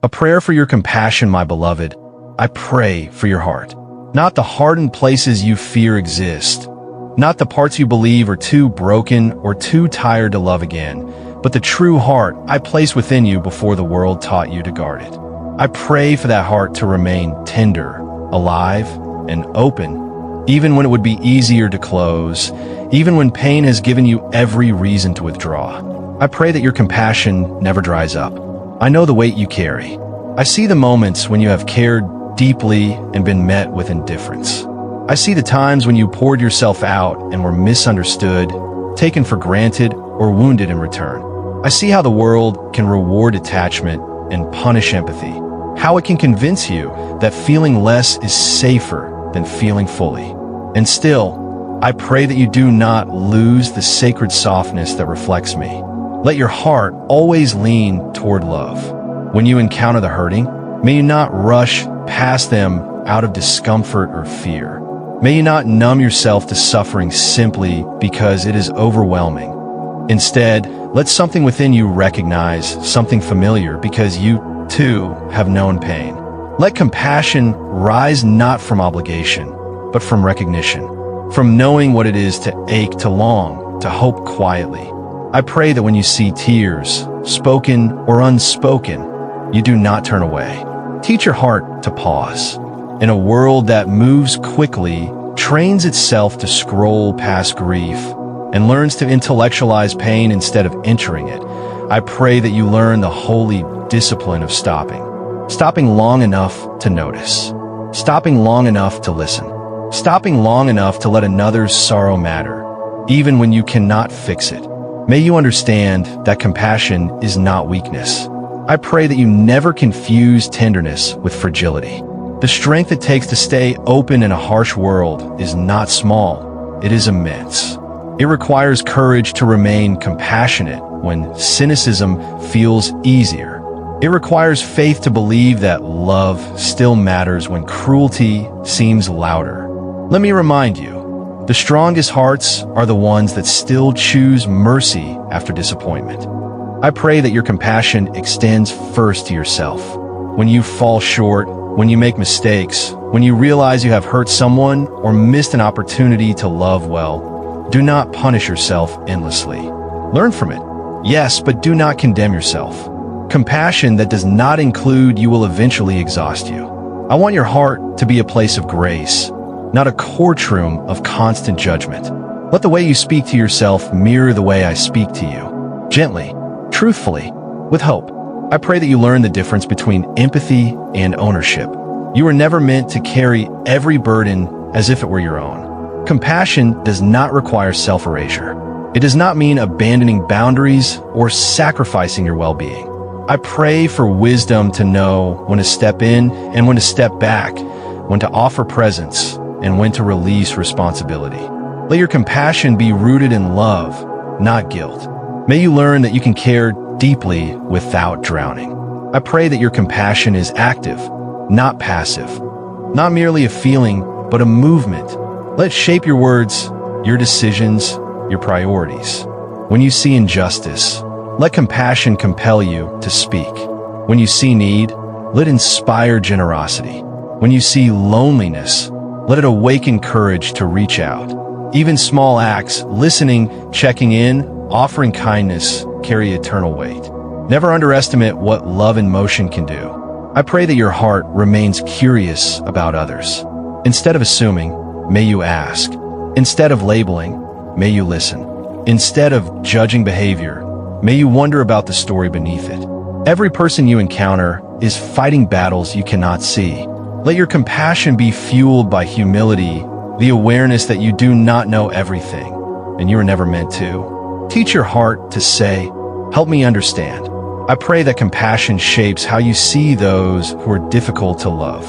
A prayer for your compassion, my beloved. I pray for your heart. Not the hardened places you fear exist, not the parts you believe are too broken or too tired to love again, but the true heart I place within you before the world taught you to guard it. I pray for that heart to remain tender, alive, and open, even when it would be easier to close, even when pain has given you every reason to withdraw. I pray that your compassion never dries up. I know the weight you carry. I see the moments when you have cared deeply and been met with indifference. I see the times when you poured yourself out and were misunderstood, taken for granted, or wounded in return. I see how the world can reward attachment and punish empathy, how it can convince you that feeling less is safer than feeling fully. And still, I pray that you do not lose the sacred softness that reflects me. Let your heart always lean toward love. When you encounter the hurting, may you not rush past them out of discomfort or fear. May you not numb yourself to suffering simply because it is overwhelming. Instead, let something within you recognize something familiar because you, too, have known pain. Let compassion rise not from obligation, but from recognition, from knowing what it is to ache, to long, to hope quietly. I pray that when you see tears, spoken or unspoken, you do not turn away. Teach your heart to pause. In a world that moves quickly, trains itself to scroll past grief, and learns to intellectualize pain instead of entering it, I pray that you learn the holy discipline of stopping. Stopping long enough to notice. Stopping long enough to listen. Stopping long enough to let another's sorrow matter, even when you cannot fix it. May you understand that compassion is not weakness. I pray that you never confuse tenderness with fragility. The strength it takes to stay open in a harsh world is not small, it is immense. It requires courage to remain compassionate when cynicism feels easier. It requires faith to believe that love still matters when cruelty seems louder. Let me remind you, the strongest hearts are the ones that still choose mercy after disappointment. I pray that your compassion extends first to yourself. When you fall short, when you make mistakes, when you realize you have hurt someone or missed an opportunity to love well, do not punish yourself endlessly. Learn from it, yes, but do not condemn yourself. Compassion that does not include you will eventually exhaust you. I want your heart to be a place of grace, not a courtroom of constant judgment. Let the way you speak to yourself mirror the way I speak to you. Gently, truthfully, with hope. I pray that you learn the difference between empathy and ownership. You were never meant to carry every burden as if it were your own. Compassion does not require self-erasure. It does not mean abandoning boundaries or sacrificing your well-being. I pray for wisdom to know when to step in and when to step back, when to offer presence and when to release responsibility. Let your compassion be rooted in love, not guilt. May you learn that you can care deeply without drowning. I pray that your compassion is active, not passive, not merely a feeling, but a movement. Let it shape your words, your decisions, your priorities. When you see injustice, let compassion compel you to speak. When you see need, let it inspire generosity. When you see loneliness, let it awaken courage to reach out. Even small acts, listening, checking in, offering kindness, carry eternal weight. Never underestimate what love in motion can do. I pray that your heart remains curious about others. Instead of assuming, may you ask. Instead of labeling, may you listen. Instead of judging behavior, may you wonder about the story beneath it. Every person you encounter is fighting battles you cannot see. Let your compassion be fueled by humility, the awareness that you do not know everything, and you are never meant to. Teach your heart to say, help me understand. I pray that compassion shapes how you see those who are difficult to love.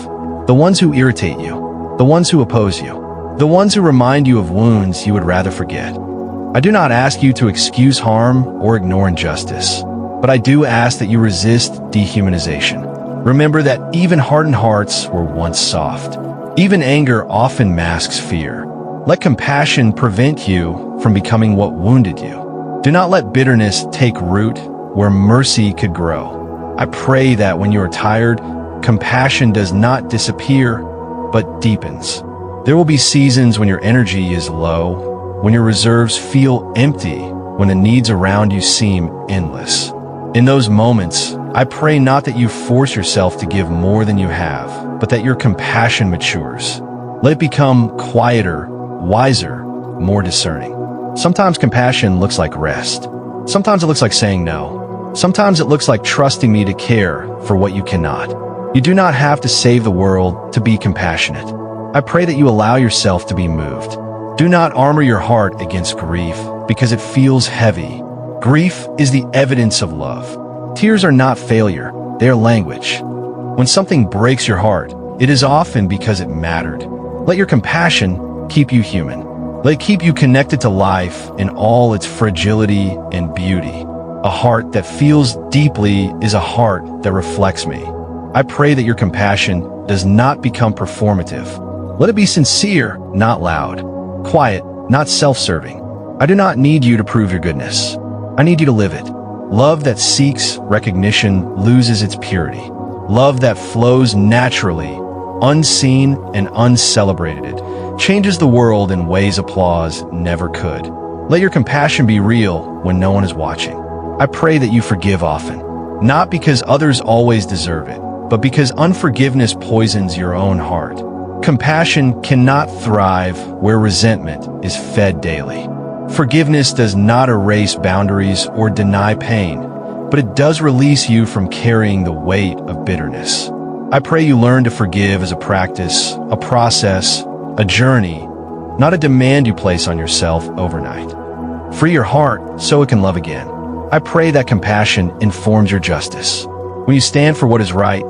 The ones who irritate you, the ones who oppose you, the ones who remind you of wounds you would rather forget. I do not ask you to excuse harm or ignore injustice, but I do ask that you resist dehumanization. Remember that even hardened hearts were once soft. Even anger often masks fear. Let compassion prevent you from becoming what wounded you. Do not let bitterness take root where mercy could grow. I pray that when you are tired, compassion does not disappear, but deepens. There will be seasons when your energy is low, when your reserves feel empty, when the needs around you seem endless. In those moments, I pray not that you force yourself to give more than you have, but that your compassion matures. Let it become quieter, wiser, more discerning. Sometimes compassion looks like rest. Sometimes it looks like saying no. Sometimes it looks like trusting me to care for what you cannot. You do not have to save the world to be compassionate. I pray that you allow yourself to be moved. Do not armor your heart against grief because it feels heavy. Grief is the evidence of love. Tears are not failure, they are language. When something breaks your heart, it is often because it mattered. Let your compassion keep you human. Let it keep you connected to life in all its fragility and beauty. A heart that feels deeply is a heart that reflects me. I pray that your compassion does not become performative. Let it be sincere, not loud. Quiet, not self-serving. I do not need you to prove your goodness. I need you to live it. Love that seeks recognition loses its purity. Love that flows naturally, unseen and uncelebrated, changes the world in ways applause never could. Let your compassion be real when no one is watching. I pray that you forgive often, not because others always deserve it, but because unforgiveness poisons your own heart. Compassion cannot thrive where resentment is fed daily. Forgiveness does not erase boundaries or deny pain, but it does release you from carrying the weight of bitterness. I pray you learn to forgive as a practice, a process, a journey, not a demand you place on yourself overnight. Free your heart so it can love again. I pray that compassion informs your justice. When you stand for what is right,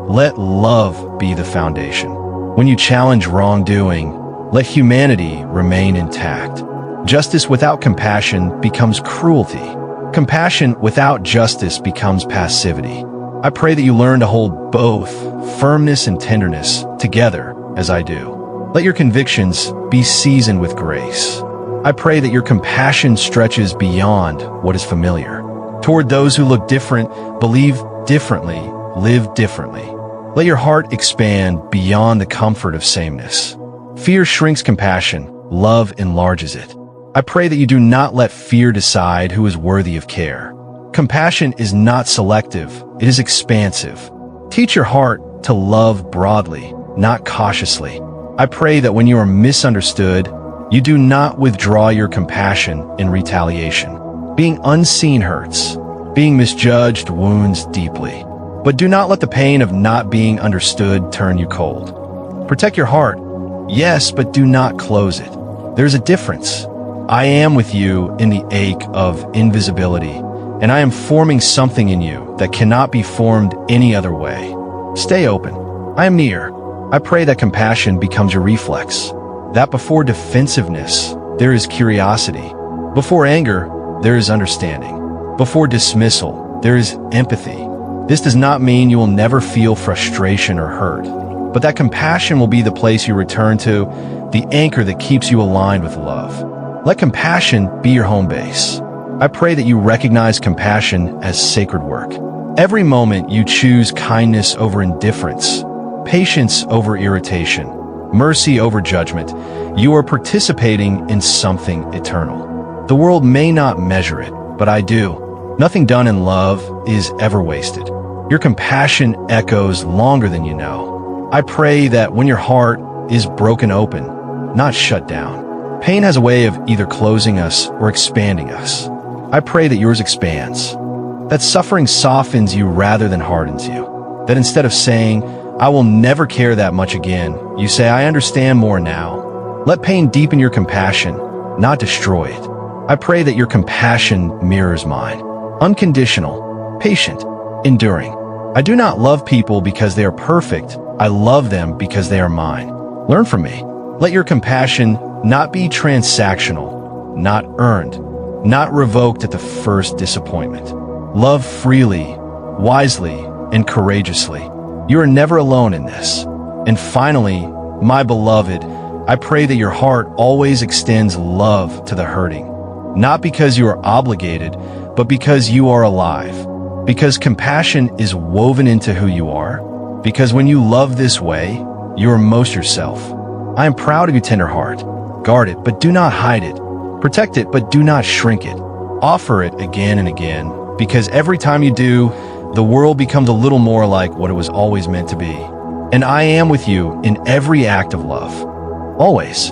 let love be the foundation. When you challenge wrongdoing, let humanity remain intact. Justice without compassion becomes cruelty. Compassion without justice becomes passivity. I pray that you learn to hold both firmness and tenderness together as I do. Let your convictions be seasoned with grace. I pray that your compassion stretches beyond what is familiar. Toward those who look different, believe differently, live differently. Let your heart expand beyond the comfort of sameness. Fear shrinks compassion, love enlarges it. I pray that you do not let fear decide who is worthy of care. Compassion is not selective, it is expansive. Teach your heart to love broadly, not cautiously. I pray that when you are misunderstood, you do not withdraw your compassion in retaliation. Being unseen hurts. Being misjudged wounds deeply. But do not let the pain of not being understood turn you cold. Protect your heart, yes, but do not close it. There's a difference. I am with you in the ache of invisibility, and I am forming something in you that cannot be formed any other way. Stay open. I am near. I pray that compassion becomes your reflex, that before defensiveness, there is curiosity. Before anger, there is understanding. Before dismissal, there is empathy. This does not mean you will never feel frustration or hurt, but that compassion will be the place you return to, the anchor that keeps you aligned with love. Let compassion be your home base. I pray that you recognize compassion as sacred work. Every moment you choose kindness over indifference, patience over irritation, mercy over judgment, you are participating in something eternal. The world may not measure it, but I do. Nothing done in love is ever wasted. Your compassion echoes longer than you know. I pray that when your heart is broken open, not shut down, pain has a way of either closing us or expanding us. I pray that yours expands, that suffering softens you rather than hardens you, that instead of saying, I will never care that much again, you say, I understand more now. Let pain deepen your compassion, not destroy it. I pray that your compassion mirrors mine. Unconditional, patient, enduring. I do not love people because they are perfect. I love them because they are mine. Learn from me. Let your compassion not be transactional, not earned, not revoked at the first disappointment. Love freely, wisely, and courageously. You are never alone in this. And finally, my beloved, I pray that your heart always extends love to the hurting, not because you are obligated, but because you are alive. Because compassion is woven into who you are. Because when you love this way, you are most yourself. I am proud of your tender heart. Guard it, but do not hide it. Protect it, but do not shrink it. Offer it again and again, because every time you do, the world becomes a little more like what it was always meant to be. And I am with you in every act of love. Always.